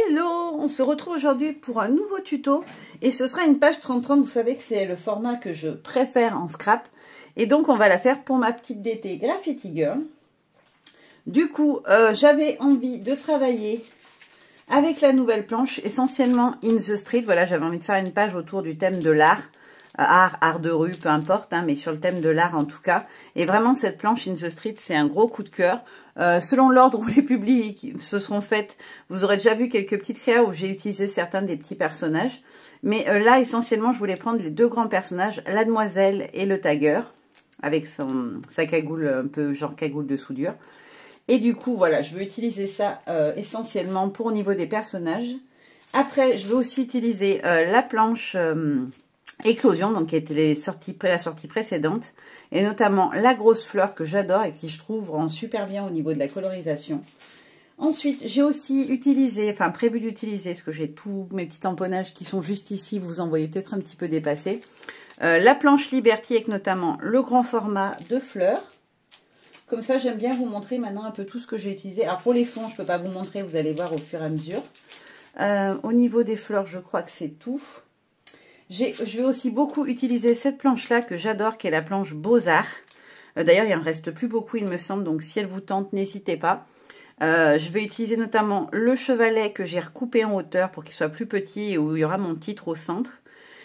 Hello, on se retrouve aujourd'hui pour un nouveau tuto et ce sera une page 30-30, vous savez que c'est le format que je préfère en scrap et donc on va la faire pour ma petite DT Graffiti Girl. Du coup, j'avais envie de travailler avec la nouvelle planche, essentiellement In the Street. Voilà, j'avais envie de faire une page autour du thème de l'art, art de rue, peu importe, hein, mais sur le thème de l'art en tout cas. Et vraiment, cette planche In the Street, c'est un gros coup de cœur. Selon l'ordre où les publics se seront faites, vous aurez déjà vu quelques petites créas où j'ai utilisé certains des petits personnages. Mais là, essentiellement, je voulais prendre les deux grands personnages, la demoiselle et le tagger, avec sa cagoule, un peu genre cagoule de soudure. Et du coup, voilà, je veux utiliser ça essentiellement pour au niveau des personnages. Après, je veux aussi utiliser la planche Éclosion, donc qui était la sortie précédente. Et notamment la grosse fleur que j'adore et qui, je trouve, rend super bien au niveau de la colorisation. Ensuite, j'ai aussi utilisé, enfin prévu d'utiliser, parce que j'ai tous mes petits tamponnages qui sont juste ici, vous en voyez peut-être un petit peu dépassés. La planche Liberty avec notamment le grand format de fleurs. Comme ça, j'aime bien vous montrer maintenant un peu tout ce que j'ai utilisé. Alors, pour les fonds, je ne peux pas vous montrer, vous allez voir au fur et à mesure. Au niveau des fleurs, je crois que c'est tout. Je vais aussi beaucoup utiliser cette planche-là que j'adore, qui est la planche Beaux-Arts. D'ailleurs, il en reste plus beaucoup, il me semble. Donc, si elle vous tente, n'hésitez pas. Je vais utiliser notamment le chevalet que j'ai recoupé en hauteur pour qu'il soit plus petit et où il y aura mon titre au centre.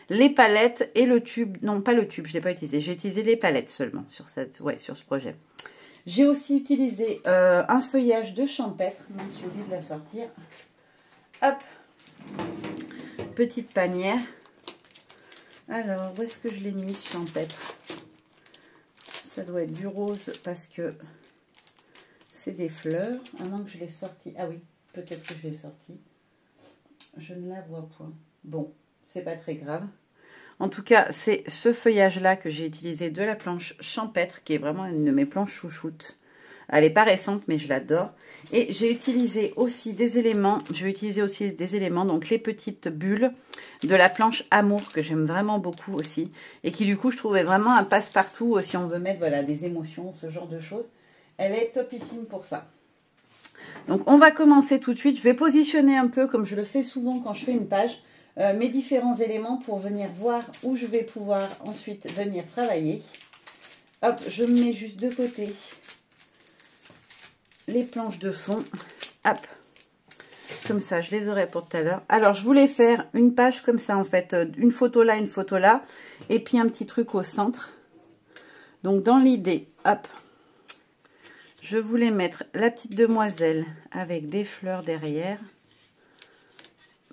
Les palettes et le tube. Non, pas le tube, je ne l'ai pas utilisé. J'ai utilisé les palettes seulement sur ce projet. J'ai aussi utilisé un feuillage de champêtre. J'ai oublié de la sortir. Hop. Petite panière. Alors, où est-ce que je l'ai mis, ce champêtre? Ça doit être du rose parce que c'est des fleurs. À moins que je l'ai sorti. Ah oui, peut-être que je l'ai sorti. Je ne la vois point. Bon, c'est pas très grave. En tout cas, c'est ce feuillage-là que j'ai utilisé de la planche champêtre, qui est vraiment une de mes planches chouchoutes. Elle n'est pas récente, mais je l'adore. Et j'ai utilisé aussi des éléments. Je vais utiliser aussi des éléments, donc les petites bulles de la planche Amour, que j'aime vraiment beaucoup aussi. Et qui, du coup, je trouvais vraiment un passe-partout si on veut mettre voilà, des émotions, ce genre de choses. Elle est topissime pour ça. Donc, on va commencer tout de suite. Je vais positionner un peu, comme je le fais souvent quand je fais une page, mes différents éléments pour venir voir où je vais pouvoir ensuite venir travailler. Hop, je me mets juste de côté les planches de fond, hop, comme ça, je les aurai pour tout à l'heure. Alors, je voulais faire une page comme ça, en fait, une photo là, et puis un petit truc au centre. Donc, dans l'idée, hop, je voulais mettre la petite demoiselle avec des fleurs derrière.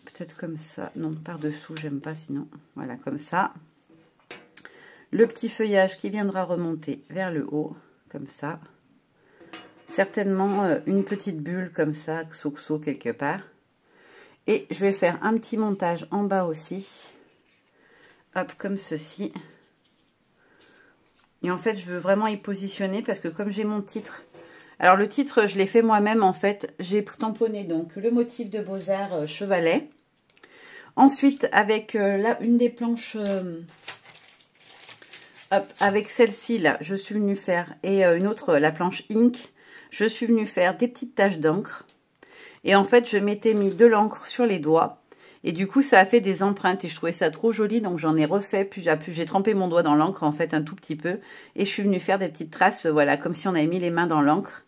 Peut-être comme ça, non, par-dessous, j'aime pas sinon. Voilà, comme ça. Le petit feuillage qui viendra remonter vers le haut, comme ça. Certainement une petite bulle comme ça, xoxo quelque part. Et je vais faire un petit montage en bas aussi. Hop, comme ceci. Et en fait, je veux vraiment y positionner parce que comme j'ai mon titre... Alors, le titre, je l'ai fait moi-même, en fait. J'ai tamponné donc le motif de Beaux-Arts chevalet. Ensuite, avec une des planches... hop, avec celle-ci, là, je suis venue faire... Et une autre, la planche Ink. Je suis venue faire des petites taches d'encre. Et en fait, je m'étais mis de l'encre sur les doigts. Et du coup, ça a fait des empreintes. Et je trouvais ça trop joli. Donc, j'en ai refait. Puis, j'ai trempé mon doigt dans l'encre, en fait, un tout petit peu. Et je suis venue faire des petites traces, voilà, comme si on avait mis les mains dans l'encre.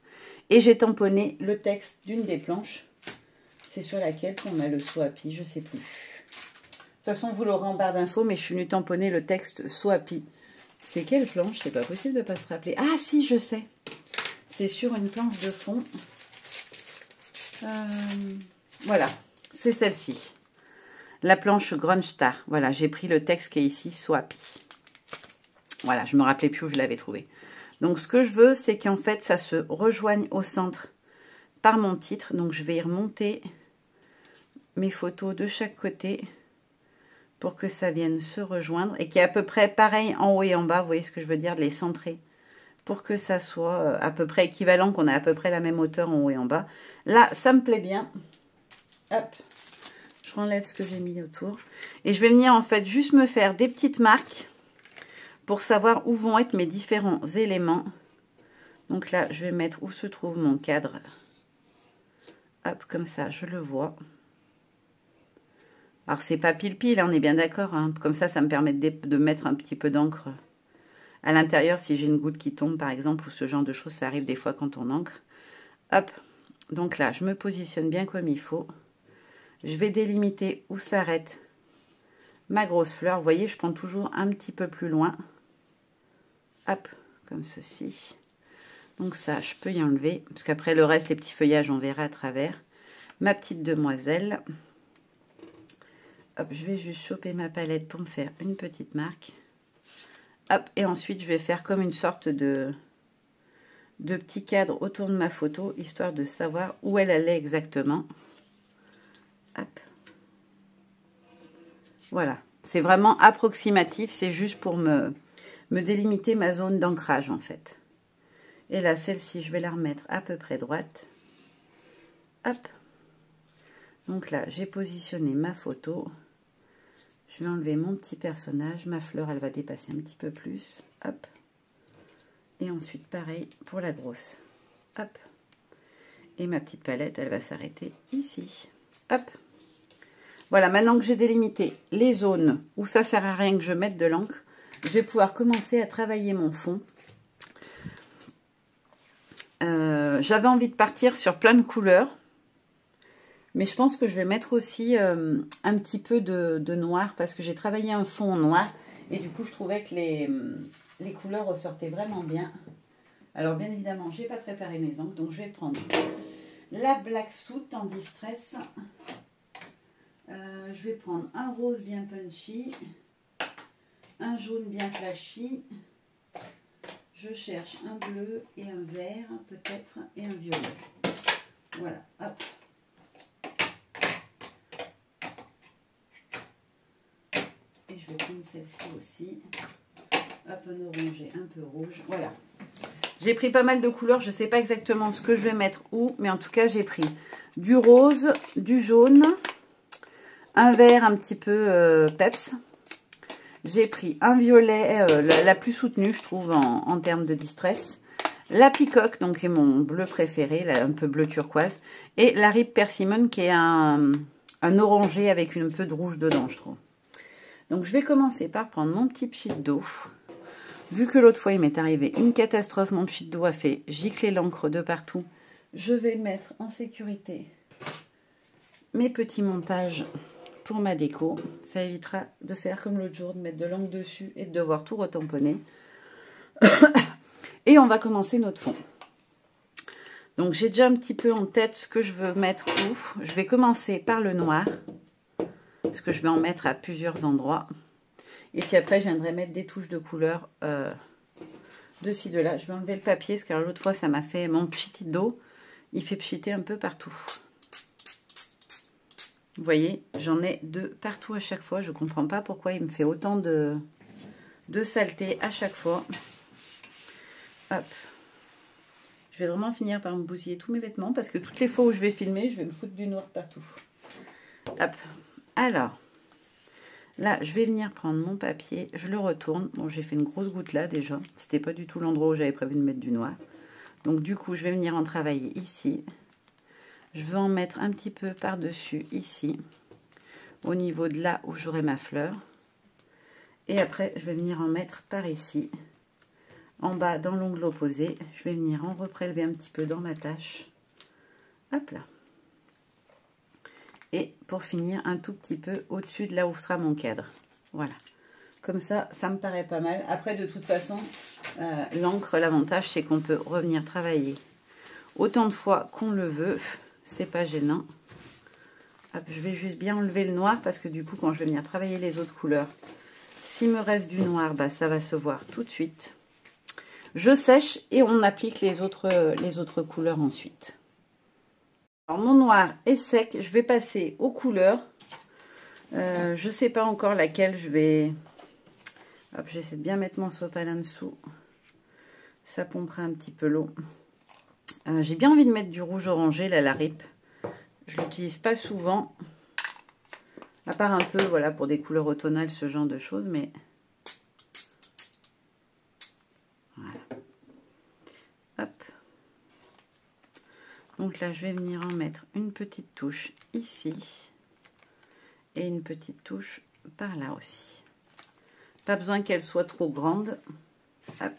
Et j'ai tamponné le texte d'une des planches. C'est sur laquelle on a le Soapi, je sais plus. De toute façon, vous l'aurez en barre d'infos, mais je suis venue tamponner le texte Soapi. C'est quelle planche? C'est pas possible de ne pas se rappeler. Ah, si, je sais. C'est sur une planche de fond. Voilà, c'est celle-ci. La planche Grunge-Star. Voilà, j'ai pris le texte qui est ici, Soapi. Voilà, je ne me rappelais plus où je l'avais trouvé. Donc, ce que je veux, c'est qu'en fait, ça se rejoigne au centre par mon titre. Donc, je vais y remonter mes photos de chaque côté pour que ça vienne se rejoindre. Et qu'il y ait à peu près pareil en haut et en bas. Vous voyez ce que je veux dire, de les centrer. Pour que ça soit à peu près équivalent, qu'on ait à peu près la même hauteur en haut et en bas. Là, ça me plaît bien. Hop, je enlève ce que j'ai mis autour. Et je vais venir en fait juste me faire des petites marques pour savoir où vont être mes différents éléments. Donc là, je vais mettre où se trouve mon cadre. Hop, comme ça, je le vois. Alors, c'est pas pile-pile, on est bien d'accord. Hein. Comme ça me permet de mettre un petit peu d'encre à l'intérieur si j'ai une goutte qui tombe, par exemple, ou ce genre de choses. Ça arrive des fois quand on encre. Hop. Donc là, je me positionne bien comme il faut. Je vais délimiter où s'arrête ma grosse fleur. Vous voyez, je prends toujours un petit peu plus loin. Hop, comme ceci. Donc ça, je peux y enlever. Parce qu'après, le reste, les petits feuillages, on verra à travers. Ma petite demoiselle. Hop, je vais juste choper ma palette pour me faire une petite marque. Hop, et ensuite, je vais faire comme une sorte de petit cadre autour de ma photo, histoire de savoir où elle allait exactement. Hop. Voilà. C'est vraiment approximatif, c'est juste pour me délimiter ma zone d'ancrage, en fait. Et là, celle-ci, je vais la remettre à peu près droite. Hop. Donc là, j'ai positionné ma photo. Je vais enlever mon petit personnage. Ma fleur, elle va dépasser un petit peu plus. Hop. Et ensuite, pareil pour la grosse. Hop. Et ma petite palette, elle va s'arrêter ici. Hop. Voilà, maintenant que j'ai délimité les zones où ça ne sert à rien que je mette de l'encre, je vais pouvoir commencer à travailler mon fond. J'avais envie de partir sur plein de couleurs. Mais je pense que je vais mettre aussi un petit peu de noir parce que j'ai travaillé un fond noir. Et du coup, je trouvais que les couleurs ressortaient vraiment bien. Alors, bien évidemment, je n'ai pas préparé mes encres. Donc, je vais prendre la Black Soot en Distress. Je vais prendre un rose bien punchy. Un jaune bien flashy. Je cherche un bleu et un vert, peut-être, et un violet. Voilà, hop. Et je vais prendre celle-ci aussi. Hop, un orangé, un peu rouge. Voilà. J'ai pris pas mal de couleurs. Je ne sais pas exactement ce que je vais mettre où. Mais en tout cas, j'ai pris du rose, du jaune, un vert un petit peu peps. J'ai pris un violet, la plus soutenue, je trouve, en termes de distress. La Peacock, donc, qui est mon bleu préféré, là, un peu bleu turquoise. Et la Rip Persimmon, qui est un orangé avec un peu de rouge dedans, je trouve. Donc, je vais commencer par prendre mon petit pchit d'eau. Vu que l'autre fois, il m'est arrivé une catastrophe, mon pchit d'eau a fait gicler l'encre de partout. Je vais mettre en sécurité mes petits montages pour ma déco. Ça évitera de faire comme l'autre jour, de mettre de l'encre dessus et de devoir tout retamponner. Et on va commencer notre fond. Donc, j'ai déjà un petit peu en tête ce que je veux mettre où. Je vais commencer par le noir, parce que je vais en mettre à plusieurs endroits. Et puis après, je viendrai mettre des touches de couleur de ci, de là. Je vais enlever le papier, parce que l'autre fois, ça m'a fait mon pchit d'eau. Il fait pchiter un peu partout. Vous voyez, j'en ai de partout à chaque fois. Je ne comprends pas pourquoi il me fait autant de saleté à chaque fois. Hop. Je vais vraiment finir par me bousiller tous mes vêtements parce que toutes les fois où je vais filmer, je vais me foutre du noir partout. Hop. Alors, là, je vais venir prendre mon papier. Je le retourne. Bon, j'ai fait une grosse goutte là déjà. C'était pas du tout l'endroit où j'avais prévu de mettre du noir. Donc, du coup, je vais venir en travailler ici. Je veux en mettre un petit peu par-dessus ici, au niveau de là où j'aurai ma fleur. Et après, je vais venir en mettre par ici, en bas dans l'ongle opposé. Je vais venir en reprélever un petit peu dans ma tâche. Hop là. Et pour finir, un tout petit peu au-dessus de là où sera mon cadre. Voilà. Comme ça, ça me paraît pas mal. Après, de toute façon, l'encre, l'avantage, c'est qu'on peut revenir travailler autant de fois qu'on le veut. C'est pas gênant. Hop, je vais juste bien enlever le noir parce que du coup, quand je vais venir travailler les autres couleurs, s'il me reste du noir, bah, ça va se voir tout de suite. Je sèche et on applique les autres couleurs ensuite. Alors, mon noir est sec. Je vais passer aux couleurs. Je ne sais pas encore laquelle je vais... Hop, j'essaie de bien mettre mon sopalin dessous. Ça pompera un petit peu l'eau. J'ai bien envie de mettre du rouge orangé, là, la Rip. Je ne l'utilise pas souvent. À part un peu, voilà, pour des couleurs automnales, ce genre de choses, mais... Voilà. Hop. Donc là, je vais venir en mettre une petite touche ici. Et une petite touche par là aussi. Pas besoin qu'elle soit trop grande. Hop.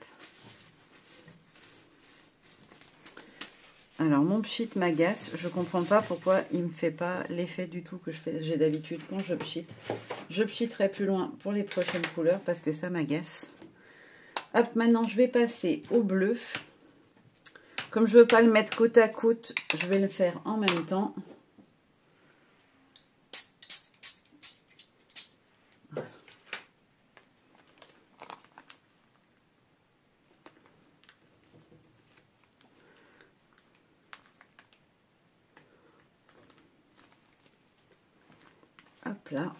Alors, mon pchit m'agace. Je comprends pas pourquoi il me fait pas l'effet du tout que j'ai d'habitude quand je pchite. Je pchiterai plus loin pour les prochaines couleurs parce que ça m'agace. Hop, maintenant, je vais passer au bleu. Comme je veux pas le mettre côte à côte, je vais le faire en même temps. Hop là.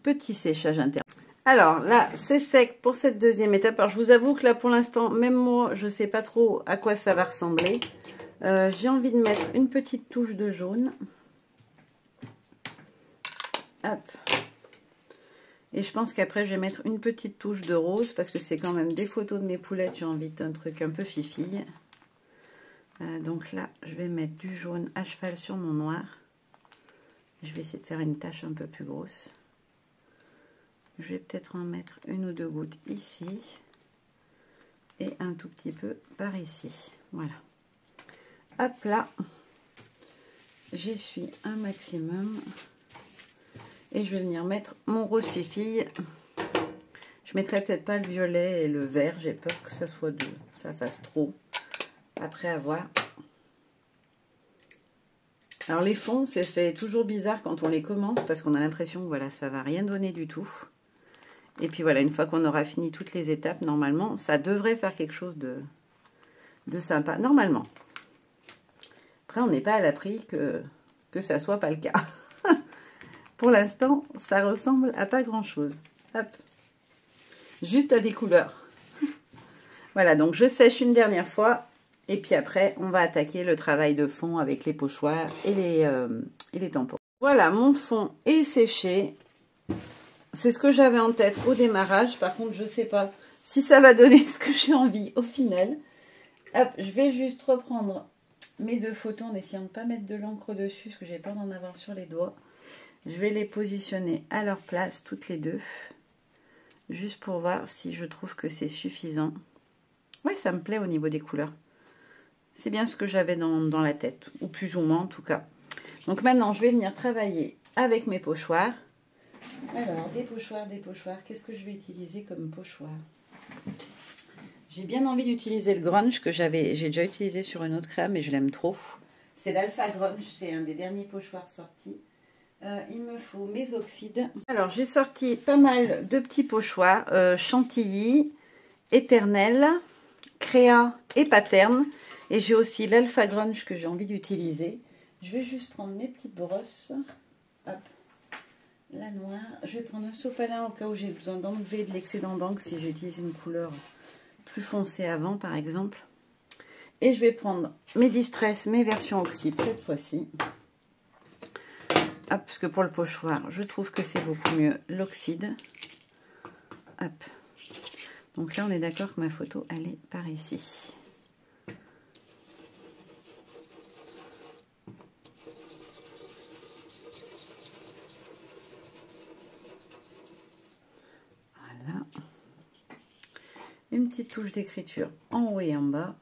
Petit séchage interne. Alors là, c'est sec pour cette deuxième étape. Alors je vous avoue que là pour l'instant, même moi, je ne sais pas trop à quoi ça va ressembler. J'ai envie de mettre une petite touche de jaune. Hop. Et je pense qu'après, je vais mettre une petite touche de rose parce que c'est quand même des photos de mes poulettes. J'ai envie d'un truc un peu fifille. Donc là, je vais mettre du jaune à cheval sur mon noir. Je vais essayer de faire une tache un peu plus grosse. Je vais peut-être en mettre une ou deux gouttes ici. Et un tout petit peu par ici. Voilà. Hop là. J'essuie un maximum. Et je vais venir mettre mon rose fifille. Je mettrai peut-être pas le violet et le vert. J'ai peur que ça soit ça fasse trop. Après avoir. Alors les fonds, c'est toujours bizarre quand on les commence parce qu'on a l'impression que voilà, ça va rien donner du tout. Et puis voilà, une fois qu'on aura fini toutes les étapes, normalement, ça devrait faire quelque chose de sympa. Normalement. Après, on n'est pas à l'abri que ça soit pas le cas. Pour l'instant, ça ressemble à pas grand-chose. Hop. Juste à des couleurs. Voilà, donc je sèche une dernière fois. Et puis après, on va attaquer le travail de fond avec les pochoirs et les tampons. Voilà, mon fond est séché. C'est ce que j'avais en tête au démarrage. Par contre, je ne sais pas si ça va donner ce que j'ai envie au final. Hop, je vais juste reprendre mes deux photos en essayant de ne pas mettre de l'encre dessus parce que j'ai peur d'en avoir sur les doigts. Je vais les positionner à leur place, toutes les deux. Juste pour voir si je trouve que c'est suffisant. Oui, ça me plaît au niveau des couleurs. C'est bien ce que j'avais dans la tête, ou plus ou moins en tout cas. Donc maintenant, je vais venir travailler avec mes pochoirs. Alors, des pochoirs. Qu'est-ce que je vais utiliser comme pochoir? J'ai bien envie d'utiliser le grunge que j'ai déjà utilisé sur une autre crème et je l'aime trop. C'est l'Alpha Grunge, c'est un des derniers pochoirs sortis. Il me faut mes oxydes. Alors, j'ai sorti pas mal de petits pochoirs. Chantilly, Éternel, Créa et Pattern. Et j'ai aussi l'Alpha Grunge que j'ai envie d'utiliser. Je vais juste prendre mes petites brosses. Hop. La noire. Je vais prendre un sopalin au cas où j'ai besoin d'enlever de l'excédent d'encre si j'ai utilisé une couleur plus foncée avant, par exemple. Et je vais prendre mes Distress, mes versions oxyde cette fois-ci. Hop, parce que pour le pochoir, je trouve que c'est beaucoup mieux l'oxyde. Hop. Donc là, on est d'accord que ma photo, elle est par ici. Voilà. Une petite touche d'écriture en haut et en bas.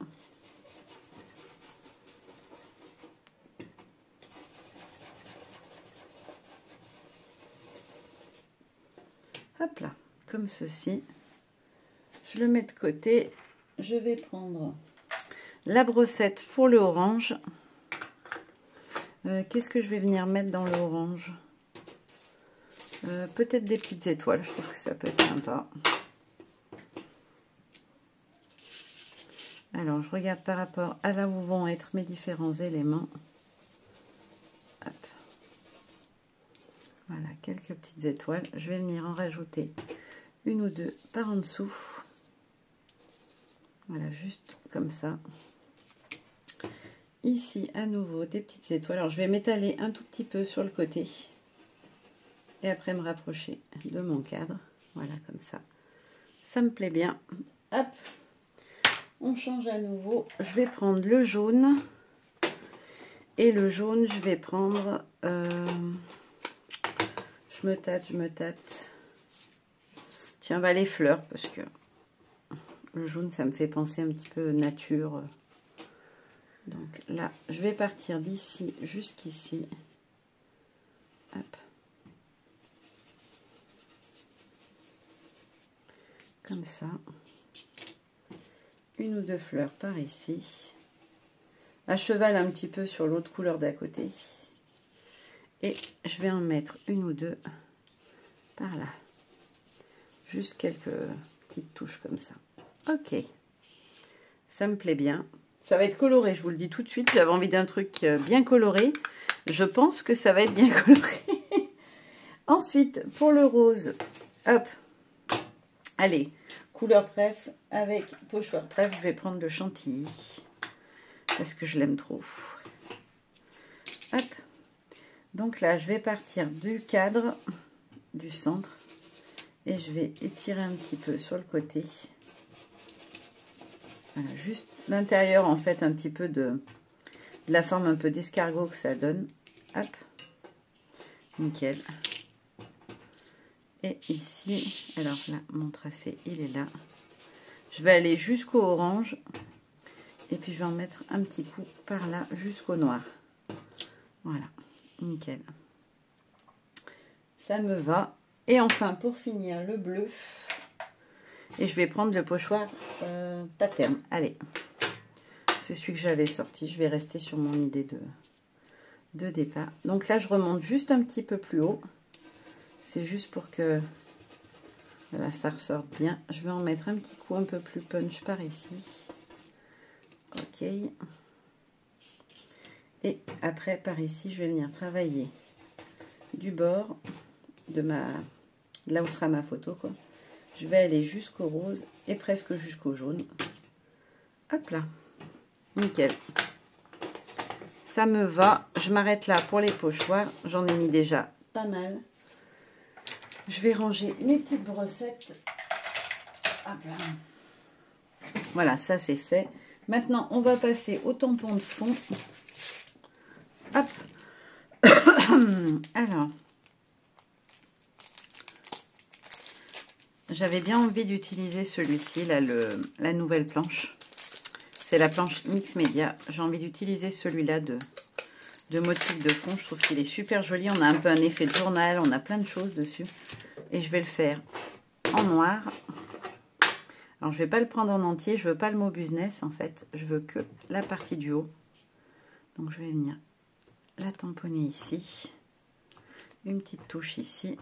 Hop là, comme ceci. Je le mets de côté. Je vais prendre la brossette pour le orange. Qu'est-ce que je vais venir mettre dans le orange? Peut-être des petites étoiles. Je trouve que ça peut être sympa. Alors, je regarde par rapport à là où vont être mes différents éléments. Hop. Voilà, quelques petites étoiles. Je vais venir en rajouter une ou deux par en dessous. Voilà, juste comme ça. Ici, à nouveau, des petites étoiles. Alors, je vais m'étaler un tout petit peu sur le côté. Et après, me rapprocher de mon cadre. Voilà, comme ça. Ça me plaît bien. Hop. On change à nouveau. Je vais prendre le jaune. Et le jaune, je vais prendre... je me tâte. Tiens, bah les fleurs, parce que le jaune, ça me fait penser un petit peu nature. Donc là, je vais partir d'ici jusqu'ici. Hop. Comme ça. Une ou deux fleurs par ici. À cheval un petit peu sur l'autre couleur d'à côté. Et je vais en mettre une ou deux par là. Juste quelques petites touches comme ça. Ok. Ça me plaît bien. Ça va être coloré, je vous le dis tout de suite. J'avais envie d'un truc bien coloré. Je pense que ça va être bien coloré. Ensuite, pour le rose, hop. Allez, couleur préf avec pochoir préf. Je vais prendre le chantilly. Parce que je l'aime trop. Hop. Donc là, je vais partir du cadre, du centre. Et je vais étirer un petit peu sur le côté. Voilà, juste l'intérieur, en fait, un petit peu de la forme un peu d'escargot que ça donne. Hop. Nickel. Et ici, alors là, mon tracé, il est là. Je vais aller jusqu'au orange. Et puis, je vais en mettre un petit coup par là, jusqu'au noir. Voilà. Nickel. Ça me va. Et enfin, pour finir, le bleu. Et je vais prendre le pochoir Pattern. Allez. C'est celui que j'avais sorti. Je vais rester sur mon idée de départ. Donc là, je remonte juste un petit peu plus haut. C'est juste pour que voilà, ça ressorte bien. Je vais en mettre un petit coup un peu plus punch par ici. Ok. Et après, par ici, je vais venir travailler du bord de là où sera ma photo, quoi. Je vais aller jusqu'au rose et presque jusqu'au jaune. Hop là. Nickel. Ça me va. Je m'arrête là pour les pochoirs. J'en ai mis déjà pas mal. Je vais ranger mes petites brossettes. Hop là. Voilà, ça c'est fait. Maintenant, on va passer au tampon de fond. Hop. Alors. J'avais bien envie d'utiliser celui-ci, là, la nouvelle planche. C'est la planche Mix Media. J'ai envie d'utiliser celui-là de motif de fond. Je trouve qu'il est super joli. On a un peu un effet de journal. On a plein de choses dessus. Et je vais le faire en noir. Alors, je ne vais pas le prendre en entier. Je ne veux pas le mot business, en fait. Je veux que la partie du haut. Donc, je vais venir la tamponner ici. Une petite touche ici.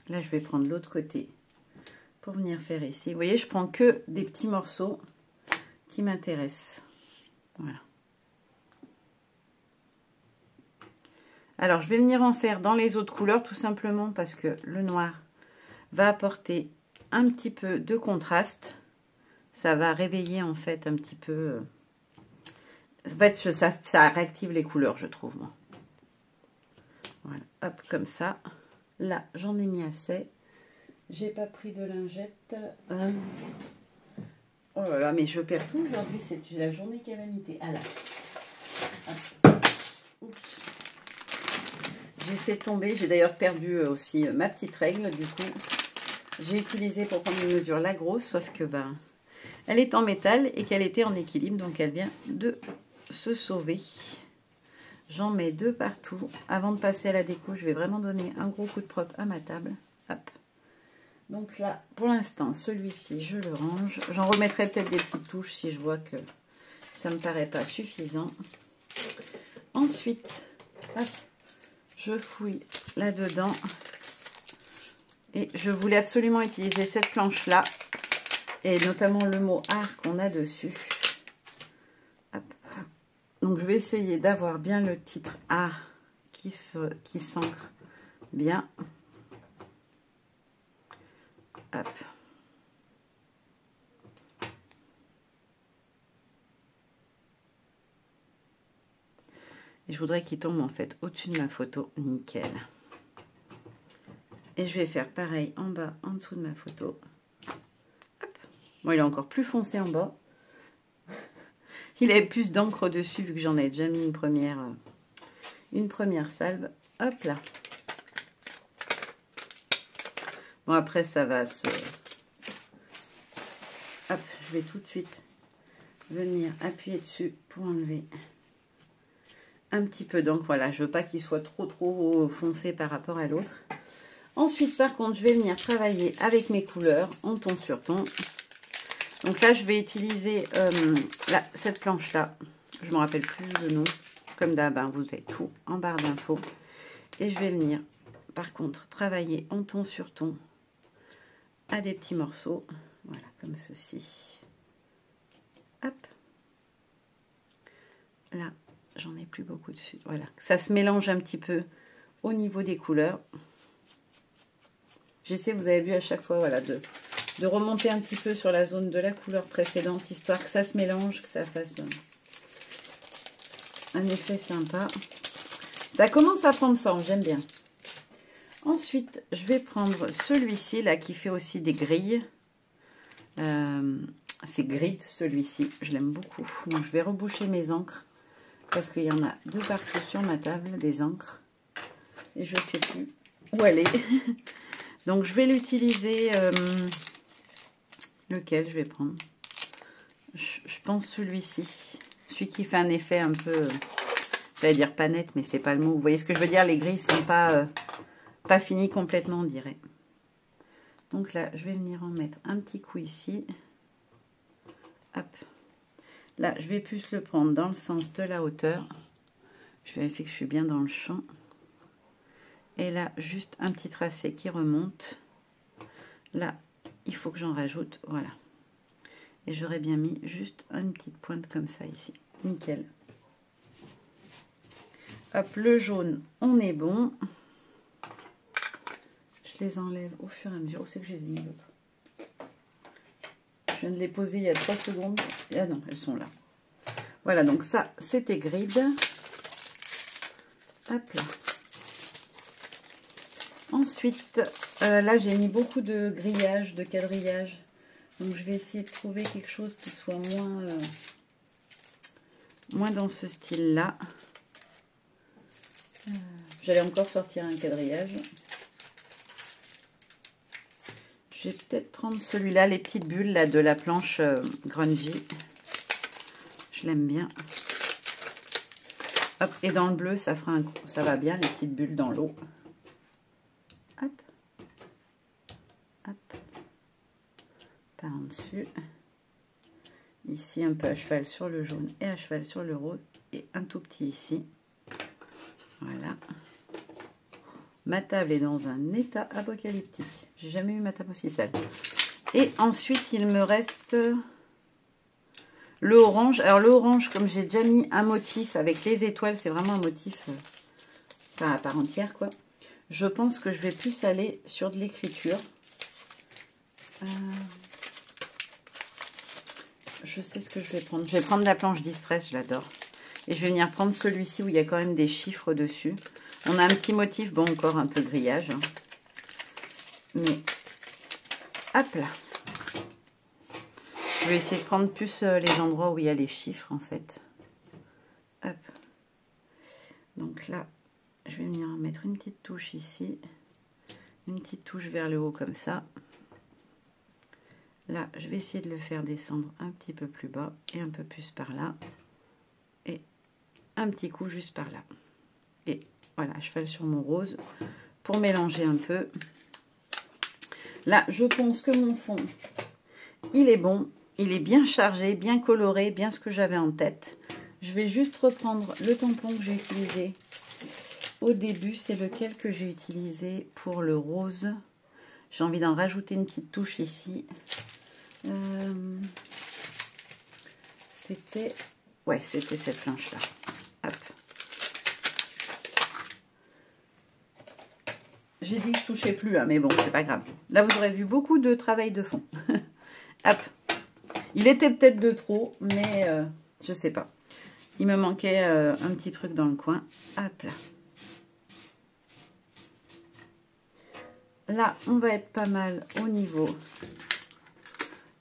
Là, je vais prendre l'autre côté. Pour venir faire ici. Vous voyez, je prends que des petits morceaux qui m'intéressent. Voilà. Alors, je vais venir en faire dans les autres couleurs, tout simplement parce que le noir va apporter un petit peu de contraste. Ça va réveiller, en fait, un petit peu... En fait, ça réactive les couleurs, je trouve, moi. Voilà, hop, comme ça. Là, j'en ai mis assez. J'ai pas pris de lingette. Oh là là, mais je perds tout aujourd'hui. C'est la journée calamité. Ah là. Oups. J'ai fait tomber. J'ai d'ailleurs perdu aussi ma petite règle. Du coup, j'ai utilisé pour prendre une mesure la grosse. Sauf que ben, elle est en métal et qu'elle était en équilibre. Donc, elle vient de se sauver. J'en mets deux partout. Avant de passer à la déco, je vais vraiment donner un gros coup de propre à ma table. Hop. Donc là, pour l'instant, celui-ci, je le range. J'en remettrai peut-être des petites touches si je vois que ça ne me paraît pas suffisant. Ensuite, hop, je fouille là-dedans. Et je voulais absolument utiliser cette planche-là. Et notamment le mot art qu'on a dessus. Hop. Donc je vais essayer d'avoir bien le titre art qui s'ancre bien. Hop. Et je voudrais qu'il tombe en fait au-dessus de ma photo. Nickel. Et je vais faire pareil en bas, en dessous de ma photo. Hop. Bon, il est encore plus foncé en bas. Il avait plus d'encre dessus vu que j'en ai déjà mis une première une première salve. Hop là. Bon, après, ça va se... Hop, je vais tout de suite venir appuyer dessus pour enlever un petit peu d'encre. Voilà, je veux pas qu'il soit trop foncé par rapport à l'autre. Ensuite, par contre, je vais venir travailler avec mes couleurs en ton sur ton. Donc là, je vais utiliser cette planche-là. Je ne me rappelle plus le nom. Comme d'hab, hein, vous avez tout en barre d'infos. Et je vais venir, par contre, travailler en ton sur ton à des petits morceaux. Voilà, comme ceci. Hop. Là, j'en ai plus beaucoup dessus. Voilà, ça se mélange un petit peu au niveau des couleurs. J'essaie, vous avez vu à chaque fois, voilà, de remonter un petit peu sur la zone de la couleur précédente, histoire que ça se mélange, que ça fasse un effet sympa. Ça commence à prendre forme, j'aime bien. Ensuite, je vais prendre celui-ci, là, qui fait aussi des grilles. C'est grid, celui-ci. Je l'aime beaucoup. Donc, je vais reboucher mes encres, parce qu'il y en a deux partout sur ma table, des encres. Et je ne sais plus où elle est. Donc, je vais l'utiliser... lequel je vais prendre? Je pense celui-ci. Celui qui fait un effet un peu... j'allais dire pas net, mais c'est pas le mot. Vous voyez ce que je veux dire? Les grilles sont pas finies complètement, on dirait. Donc là, je vais venir en mettre un petit coup ici. Hop. Là, je vais plus le prendre dans le sens de la hauteur. Je vérifie que je suis bien dans le champ. Et là, juste un petit tracé qui remonte. Là, il faut que j'en rajoute. Voilà. Et j'aurais bien mis juste une petite pointe comme ça ici. Nickel. Hop, le jaune, on est bon. Je les enlève au fur et à mesure. Où c'est que je les ai mis d'autres? Je viens de les poser il y a 3 secondes. Ah non, elles sont là. Voilà, donc ça, c'était grid. Hop là. Ensuite, là, j'ai mis beaucoup de grillage, de quadrillage. Donc, je vais essayer de trouver quelque chose qui soit moins dans ce style-là. J'allais encore sortir un quadrillage. Je vais peut-être prendre celui-là, les petites bulles là, de la planche grungy. Je l'aime bien. Hop, et dans le bleu, ça va bien, les petites bulles dans l'eau. Hop. Hop. Par en dessus. Ici, un peu à cheval sur le jaune et à cheval sur le rose. Et un tout petit ici. Voilà. Ma table est dans un état apocalyptique. J'ai jamais eu ma table aussi sale. Et ensuite, il me reste le orange. Alors, le orange, comme j'ai déjà mis un motif avec les étoiles, c'est vraiment un motif enfin, à part entière, quoi. Je pense que je vais plus aller sur de l'écriture. Je sais ce que je vais prendre. Je vais prendre la planche Distress, je l'adore. Et je vais venir prendre celui-ci où il y a quand même des chiffres dessus. On a un petit motif, bon, encore un peu grillage. Hein. Mais, hop là. Je vais essayer de prendre plus les endroits où il y a les chiffres, en fait. Hop. Donc là, je vais venir en mettre une petite touche ici. Une petite touche vers le haut, comme ça. Là, je vais essayer de le faire descendre un petit peu plus bas et un peu plus par là. Et un petit coup juste par là. Et voilà, je fais sur mon rose pour mélanger un peu. Là, je pense que mon fond, il est bon. Il est bien chargé, bien coloré, bien ce que j'avais en tête. Je vais juste reprendre le tampon que j'ai utilisé au début. C'est lequel que j'ai utilisé pour le rose. J'ai envie d'en rajouter une petite touche ici. C'était... ouais, c'était cette planche-là. Hop. J'ai dit que je touchais plus, hein, mais bon, c'est pas grave. Là, vous aurez vu beaucoup de travail de fond. Hop. Il était peut-être de trop, mais je sais pas. Il me manquait un petit truc dans le coin. Hop là. Là, on va être pas mal au niveau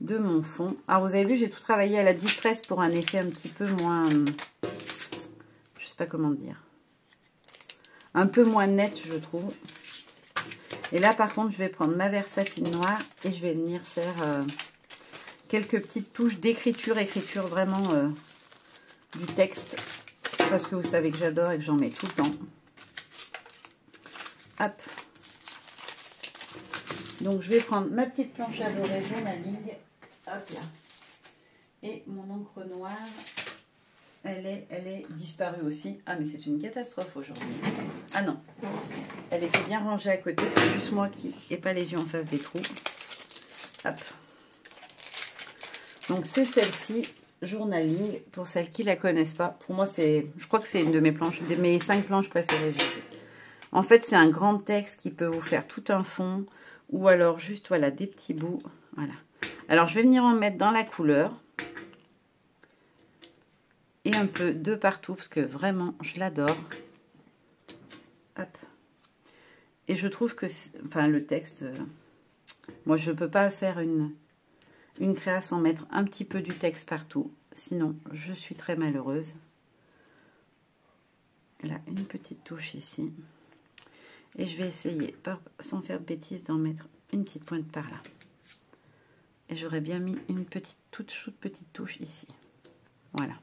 de mon fond. Alors, vous avez vu, j'ai tout travaillé à la Distress pour un effet un petit peu moins... je sais pas comment dire. un peu moins nette, je trouve. Et là, par contre, je vais prendre ma Versafine noire et je vais venir faire quelques petites touches d'écriture, écriture vraiment du texte. Parce que vous savez que j'adore et que j'en mets tout le temps. Hop. Donc, je vais prendre ma petite planche à doré journaling. Hop là. Et mon encre noire, elle est disparue aussi. Ah, mais c'est une catastrophe aujourd'hui. Ah non. Elle était bien rangée à côté. C'est juste moi qui n'ai pas les yeux en face des trous. Hop. Donc, c'est celle-ci, journaling, pour celles qui ne la connaissent pas. Pour moi, je crois que c'est une de mes planches, de mes 5 planches préférées. En fait, c'est un grand texte qui peut vous faire tout un fond. Ou alors, juste, voilà, des petits bouts. Voilà. Alors, je vais venir en mettre dans la couleur. Et un peu de partout, parce que vraiment, je l'adore. Hop. Et je trouve que, enfin, le texte, moi, je ne peux pas faire une créa sans mettre un petit peu du texte partout. Sinon, je suis très malheureuse. Là, une petite touche ici. Et je vais essayer, sans faire de bêtises, d'en mettre une petite pointe par là. Et j'aurais bien mis une petite, toute petite touche ici. Voilà.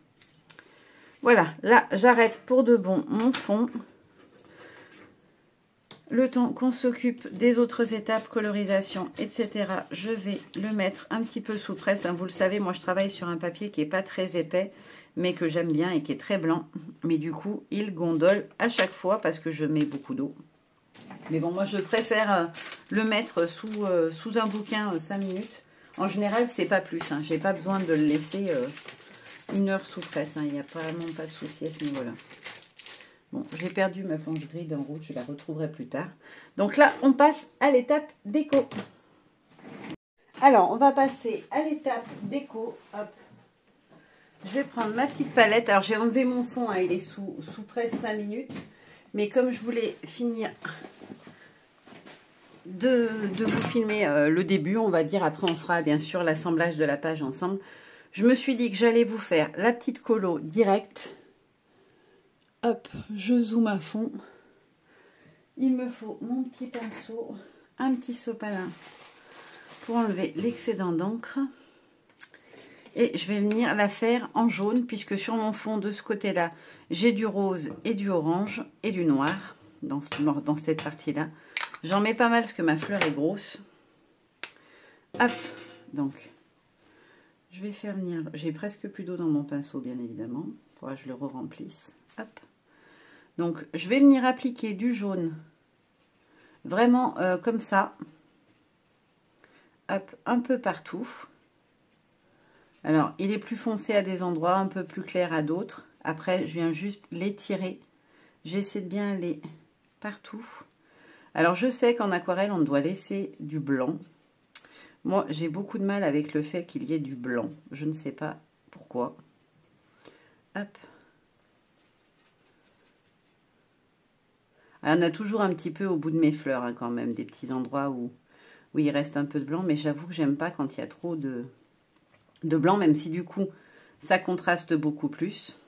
Voilà, là, j'arrête pour de bon mon fond. Le temps qu'on s'occupe des autres étapes, colorisation, etc., je vais le mettre un petit peu sous presse. Hein, vous le savez, moi, je travaille sur un papier qui n'est pas très épais, mais que j'aime bien et qui est très blanc. Mais du coup, il gondole à chaque fois parce que je mets beaucoup d'eau. Mais bon, moi, je préfère le mettre sous un bouquin 5 minutes. En général, c'est pas plus. Hein, j'ai pas besoin de le laisser... 1 heure sous presse, hein, il n'y a vraiment pas de souci à ce niveau-là. Bon, j'ai perdu ma planche grise en route, je la retrouverai plus tard. Donc là, on passe à l'étape déco. Alors, on va passer à l'étape déco. Hop. Je vais prendre ma petite palette. Alors, j'ai enlevé mon fond, hein, il est sous presse 5 minutes. Mais comme je voulais finir de vous filmer le début, on va dire, après on fera bien sûr l'assemblage de la page ensemble. Je me suis dit que j'allais vous faire la petite colo directe. Hop, je zoome à fond. Il me faut mon petit pinceau, un petit sopalin pour enlever l'excédent d'encre. Et je vais venir la faire en jaune, puisque sur mon fond de ce côté-là, j'ai du rose et du orange et du noir dans cette partie-là. J'en mets pas mal parce que ma fleur est grosse. Hop, donc... je vais faire venir, j'ai presque plus d'eau dans mon pinceau, bien évidemment. Il faudra que je le re-remplisse. Hop. Donc, je vais venir appliquer du jaune, vraiment comme ça. Hop, un peu partout. Alors, il est plus foncé à des endroits, un peu plus clair à d'autres. Après, je viens juste l'étirer. J'essaie de bien aller partout. Alors, je sais qu'en aquarelle, on doit laisser du blanc. Moi, j'ai beaucoup de mal avec le fait qu'il y ait du blanc. Je ne sais pas pourquoi. Hop. Alors, on a toujours un petit peu au bout de mes fleurs, hein, quand même, des petits endroits où il reste un peu de blanc. Mais j'avoue que j'aime pas quand il y a trop de blanc, même si du coup, ça contraste beaucoup plus.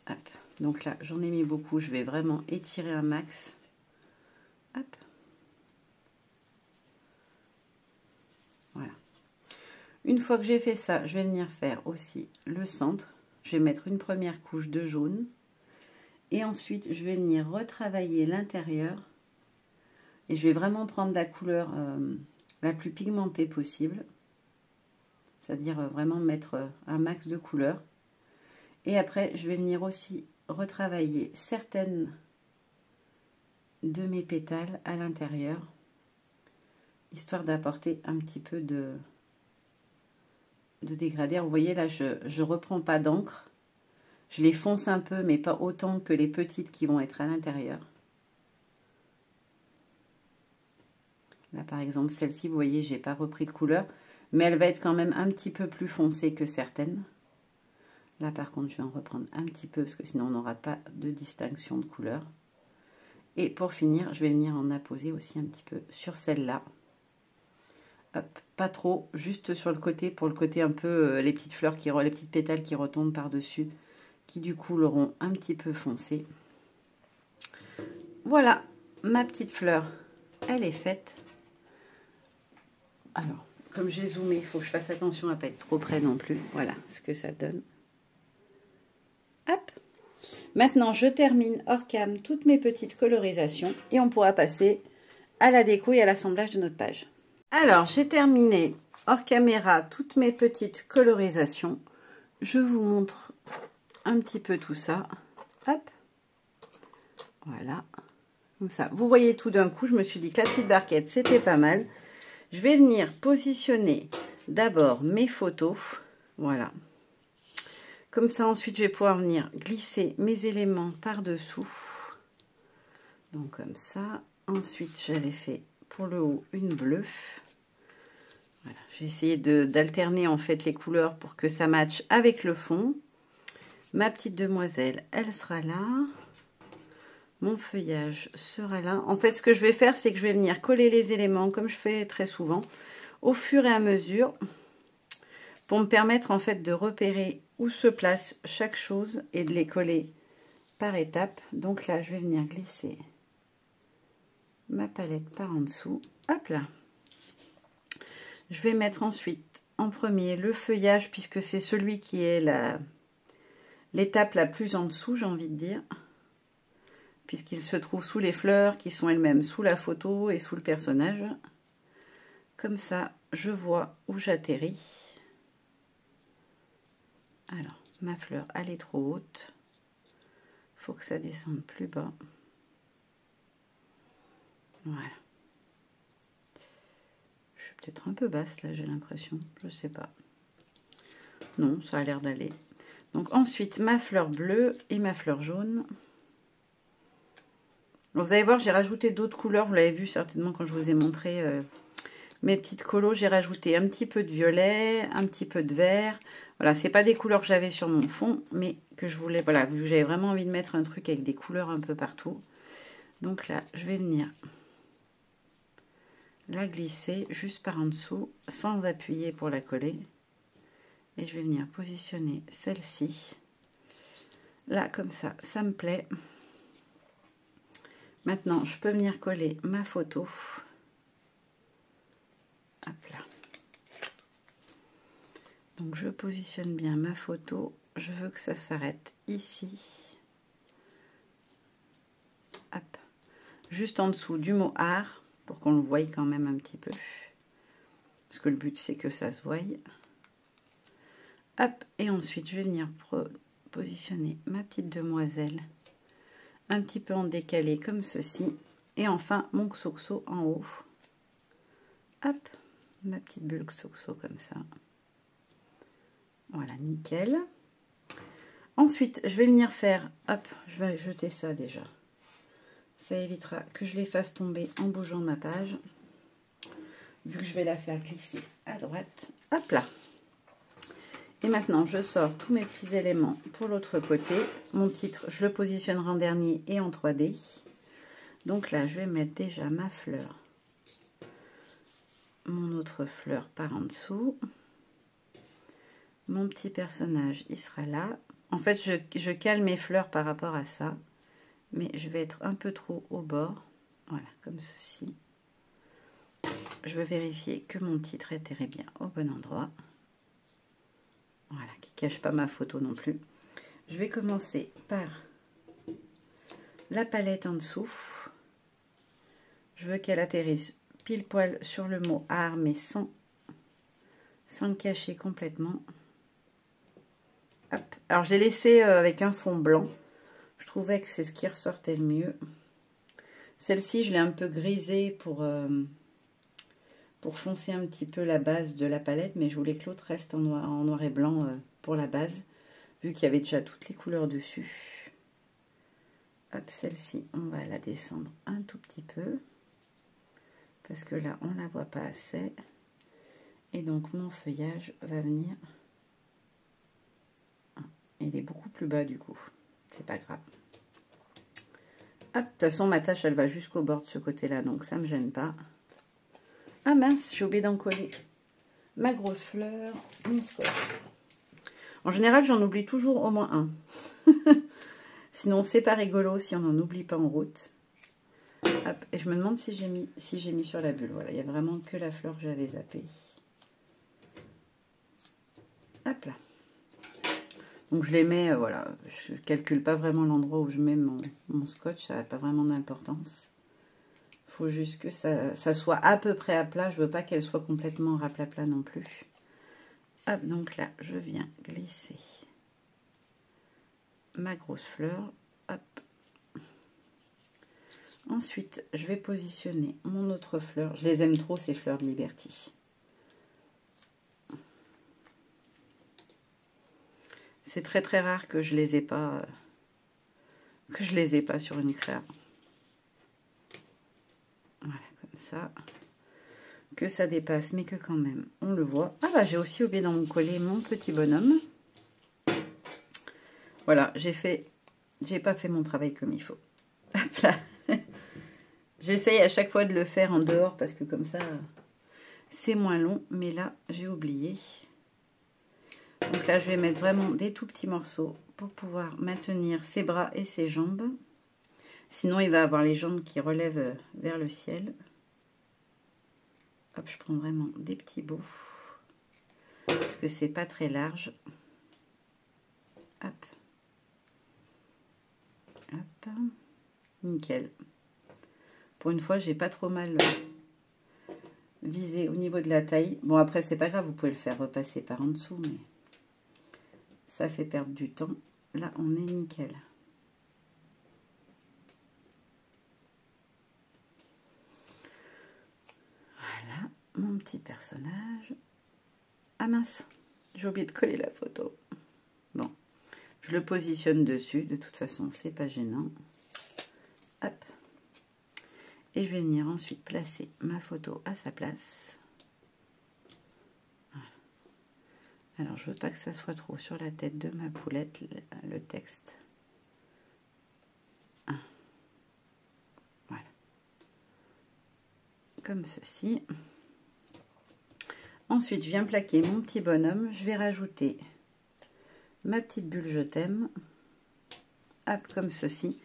Hop. Donc là, j'en ai mis beaucoup. Je vais vraiment étirer un max. Hop. Voilà. Une fois que j'ai fait ça, je vais venir faire aussi le centre. Je vais mettre une première couche de jaune. Et ensuite, je vais venir retravailler l'intérieur. Et je vais vraiment prendre la couleur la plus pigmentée possible. C'est-à-dire vraiment mettre un max de couleurs. Et après, je vais venir aussi retravailler certaines de mes pétales à l'intérieur. Histoire d'apporter un petit peu de dégradé. Vous voyez là, je ne reprends pas d'encre. Je les fonce un peu, mais pas autant que les petites qui vont être à l'intérieur. Là, par exemple, celle-ci, vous voyez, j'ai pas repris de couleur, mais elle va être quand même un petit peu plus foncée que certaines. Là, par contre, je vais en reprendre un petit peu, parce que sinon, on n'aura pas de distinction de couleur. Et pour finir, je vais venir en apposer aussi un petit peu sur celle-là. Hop, pas trop, juste sur le côté, pour le côté un peu, les petites fleurs, les petites pétales qui retombent par-dessus, qui du coup l'auront un petit peu foncé. Voilà, ma petite fleur, elle est faite. Alors, comme j'ai zoomé, il faut que je fasse attention à ne pas être trop près non plus. Voilà ce que ça donne. Hop. Maintenant, je termine hors cam toutes mes petites colorisations et on pourra passer à la déco et à l'assemblage de notre page. Alors, j'ai terminé hors caméra toutes mes petites colorisations. Je vous montre un petit peu tout ça. Hop. Voilà. Comme ça. Vous voyez tout d'un coup, je me suis dit que la petite barquette, c'était pas mal. Je vais venir positionner d'abord mes photos. Voilà. Comme ça, ensuite, je vais pouvoir venir glisser mes éléments par-dessous. Donc, comme ça. Ensuite, j'avais fait pour le haut une bleue. Voilà. J'ai essayé d'alterner en fait les couleurs pour que ça matche avec le fond. Ma petite demoiselle, elle sera là. Mon feuillage sera là. En fait, ce que je vais faire, c'est que je vais venir coller les éléments, comme je fais très souvent, au fur et à mesure, pour me permettre en fait de repérer où se place chaque chose et de les coller par étapes. Donc là, je vais venir glisser ma palette par en dessous. Hop là. Je vais mettre ensuite en premier le feuillage, puisque c'est celui qui est l'étape la plus en dessous, j'ai envie de dire. Puisqu'il se trouve sous les fleurs qui sont elles-mêmes sous la photo et sous le personnage. Comme ça, je vois où j'atterris. Alors, ma fleur, elle est trop haute. Il faut que ça descende plus bas. Voilà. Je suis peut-être un peu basse, là, j'ai l'impression. Je sais pas. Non, ça a l'air d'aller. Donc, ensuite, ma fleur bleue et ma fleur jaune. Donc, vous allez voir, j'ai rajouté d'autres couleurs. Vous l'avez vu certainement quand je vous ai montré mes petites colos. J'ai rajouté un petit peu de violet, un petit peu de vert. Voilà, c'est pas des couleurs que j'avais sur mon fond, mais que je voulais, voilà, j'avais vraiment envie de mettre un truc avec des couleurs un peu partout. Donc là, je vais venir la glisser juste par en dessous, sans appuyer pour la coller. Et je vais venir positionner celle-ci. Là, comme ça, ça me plaît. Maintenant, je peux venir coller ma photo. Hop là. Donc, je positionne bien ma photo. Je veux que ça s'arrête ici. Hop. Juste en dessous du mot art, pour qu'on le voie quand même un petit peu. Parce que le but, c'est que ça se voie. Hop. Et ensuite, je vais venir positionner ma petite demoiselle un petit peu en décalé comme ceci. Et enfin, mon xoxo en haut. Hop. Ma petite bulle xoxo comme ça. Voilà, nickel. Ensuite, je vais venir faire, hop, je vais jeter ça déjà. Ça évitera que je les fasse tomber en bougeant ma page. Vu que je vais la faire glisser à droite. Hop là. Et maintenant, je sors tous mes petits éléments pour l'autre côté. Mon titre, je le positionnerai en dernier et en 3D. Donc là, je vais mettre déjà ma fleur. Mon autre fleur par en dessous. Mon petit personnage, il sera là. En fait, je cale mes fleurs par rapport à ça. Mais je vais être un peu trop au bord. Voilà, comme ceci. Je veux vérifier que mon titre atterrit bien au bon endroit. Voilà, qui ne cache pas ma photo non plus. Je vais commencer par la palette en dessous. Je veux qu'elle atterrisse pile poil sur le mot art, mais sans le cacher complètement. Hop. Alors, je l'ai laissé avec un fond blanc. Je trouvais que c'est ce qui ressortait le mieux. Celle-ci, je l'ai un peu grisée pour foncer un petit peu la base de la palette, mais je voulais que l'autre reste en noir et blanc pour la base, vu qu'il y avait déjà toutes les couleurs dessus. Hop, celle-ci, on va la descendre un tout petit peu, parce que là, on ne la voit pas assez. Et donc, mon feuillage va venir... Il est beaucoup plus bas, du coup. C'est pas grave. Hop, de toute façon, ma tâche, elle va jusqu'au bord de ce côté-là, donc ça ne me gêne pas. Ah mince, j'ai oublié d'en coller ma grosse fleur, mon scotch. En général, j'en oublie toujours au moins un. Sinon, c'est pas rigolo si on n'en oublie pas en route. Hop, et je me demande si j'ai mis sur la bulle. Voilà, il n'y a vraiment que la fleur que j'avais zappée. Hop là. Donc je les mets, voilà, je calcule pas vraiment l'endroit où je mets mon scotch, ça n'a pas vraiment d'importance. Il faut juste que ça soit à peu près à plat, je veux pas qu'elle soit complètement raplat non plus. Hop, donc là, je viens glisser ma grosse fleur. Hop. Ensuite, je vais positionner mon autre fleur. Je les aime trop, ces fleurs de Liberty. C'est très très rare que je les ai pas sur une créa. Voilà, comme ça. Que ça dépasse, mais que quand même, on le voit. Ah bah, j'ai aussi oublié d'en coller mon petit bonhomme. Voilà, j'ai pas fait mon travail comme il faut. Hop là. J'essaye à chaque fois de le faire en dehors parce que comme ça, c'est moins long. Mais là, j'ai oublié. Donc là, je vais mettre vraiment des tout petits morceaux pour pouvoir maintenir ses bras et ses jambes. Sinon, il va avoir les jambes qui relèvent vers le ciel. Hop, je prends vraiment des petits bouts. Parce que c'est pas très large. Hop. Hop. Nickel. Pour une fois, j'ai pas trop mal visé au niveau de la taille. Bon, après, c'est pas grave, vous pouvez le faire repasser par en dessous, mais ça fait perdre du temps. Là, on est nickel. Voilà, mon petit personnage. Ah mince, j'ai oublié de coller la photo. Bon, je le positionne dessus. De toute façon, c'est pas gênant. Hop. Et je vais venir ensuite placer ma photo à sa place. Voilà. Alors, je veux pas que ça soit trop sur la tête de ma poulette, le texte. Voilà. Comme ceci. Ensuite, je viens plaquer mon petit bonhomme. Je vais rajouter ma petite bulle je t'aime. Hop, comme ceci.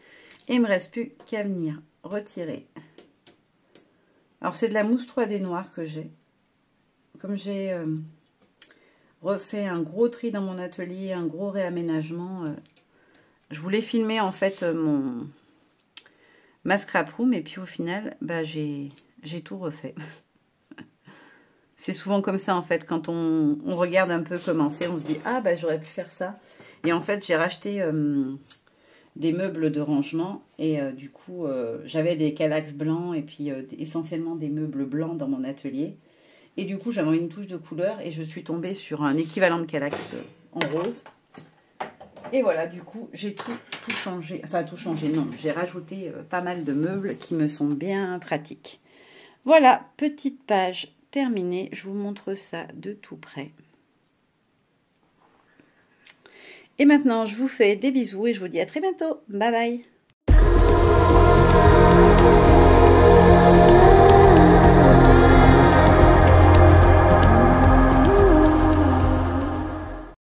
Et il ne me reste plus qu'à venir retirer. Alors, c'est de la mousse 3D noire que j'ai. Comme j'ai refait un gros tri dans mon atelier, un gros réaménagement, je voulais filmer en fait ma scrap room. Et puis au final, bah, j'ai tout refait. C'est souvent comme ça en fait. Quand on regarde un peu comment c'est, on se dit « Ah, bah, j'aurais pu faire ça ». Et en fait, j'ai racheté des meubles de rangement et du coup j'avais des Kallax blancs et puis essentiellement des meubles blancs dans mon atelier et du coup j'avais une touche de couleur et je suis tombée sur un équivalent de Kallax en rose et voilà, du coup j'ai tout changé, enfin tout changé, non, j'ai rajouté pas mal de meubles qui me sont bien pratiques. Voilà, petite page terminée, je vous montre ça de tout près. Et maintenant, je vous fais des bisous et je vous dis à très bientôt. Bye bye.